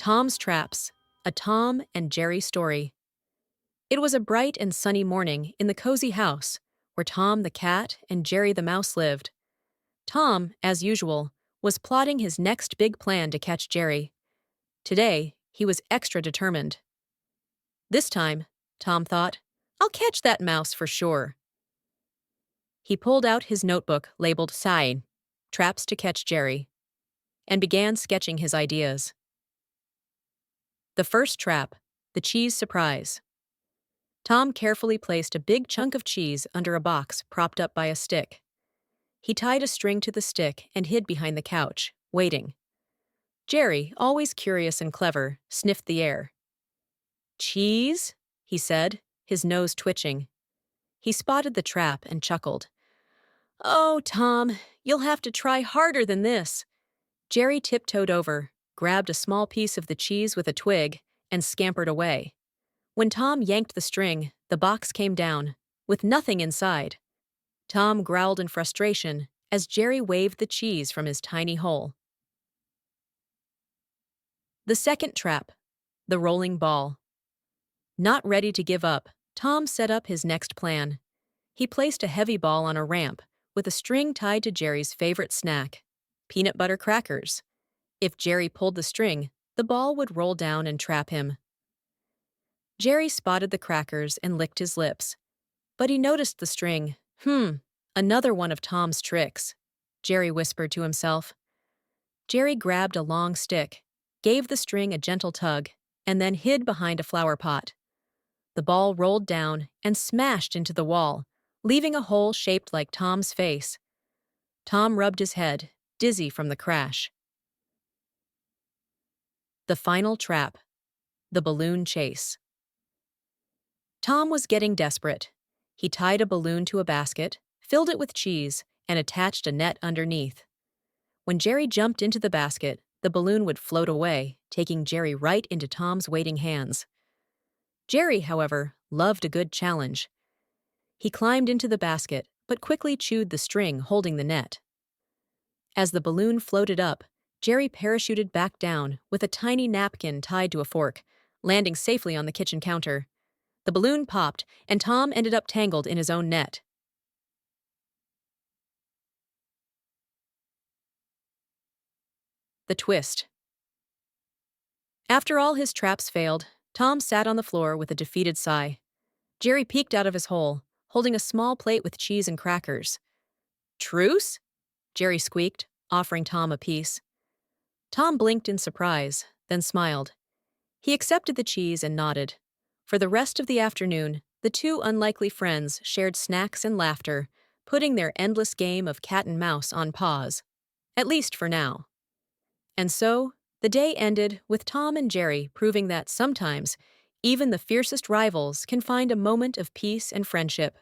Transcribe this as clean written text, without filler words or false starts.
Tom's Traps, a Tom and Jerry story. It was a bright and sunny morning in the cozy house where Tom the cat and Jerry the mouse lived. Tom, as usual, was plotting his next big plan to catch Jerry. Today, he was extra determined. This time, Tom thought, I'll catch that mouse for sure. He pulled out his notebook labeled Sign, Traps to Catch Jerry, and began sketching his ideas. The first trap, the cheese surprise. Tom carefully placed a big chunk of cheese under a box propped up by a stick. He tied a string to the stick and hid behind the couch, waiting. Jerry, always curious and clever, sniffed the air. Cheese? He said, his nose twitching. He spotted the trap and chuckled. Oh, Tom, you'll have to try harder than this. Jerry tiptoed over, grabbed a small piece of the cheese with a twig, and scampered away. When Tom yanked the string, the box came down, with nothing inside. Tom growled in frustration as Jerry waved the cheese from his tiny hole. The second trap, the rolling ball. Not ready to give up, Tom set up his next plan. He placed a heavy ball on a ramp with a string tied to Jerry's favorite snack, peanut butter crackers. If Jerry pulled the string, the ball would roll down and trap him. Jerry spotted the crackers and licked his lips. But he noticed the string. Another one of Tom's tricks, Jerry whispered to himself. Jerry grabbed a long stick, gave the string a gentle tug, and then hid behind a flower pot. The ball rolled down and smashed into the wall, leaving a hole shaped like Tom's face. Tom rubbed his head, dizzy from the crash. The final trap, the balloon chase. Tom was getting desperate. He tied a balloon to a basket, filled it with cheese, and attached a net underneath. When Jerry jumped into the basket, the balloon would float away, taking Jerry right into Tom's waiting hands. Jerry, however, loved a good challenge. He climbed into the basket, but quickly chewed the string holding the net. As the balloon floated up, Jerry parachuted back down with a tiny napkin tied to a fork, landing safely on the kitchen counter. The balloon popped, and Tom ended up tangled in his own net. The twist. After all his traps failed, Tom sat on the floor with a defeated sigh. Jerry peeked out of his hole, holding a small plate with cheese and crackers. Truce? Jerry squeaked, offering Tom a piece. Tom blinked in surprise, then smiled. He accepted the cheese and nodded. For the rest of the afternoon, the two unlikely friends shared snacks and laughter, putting their endless game of cat and mouse on pause. At least for now. And so, the day ended with Tom and Jerry proving that sometimes, even the fiercest rivals can find a moment of peace and friendship.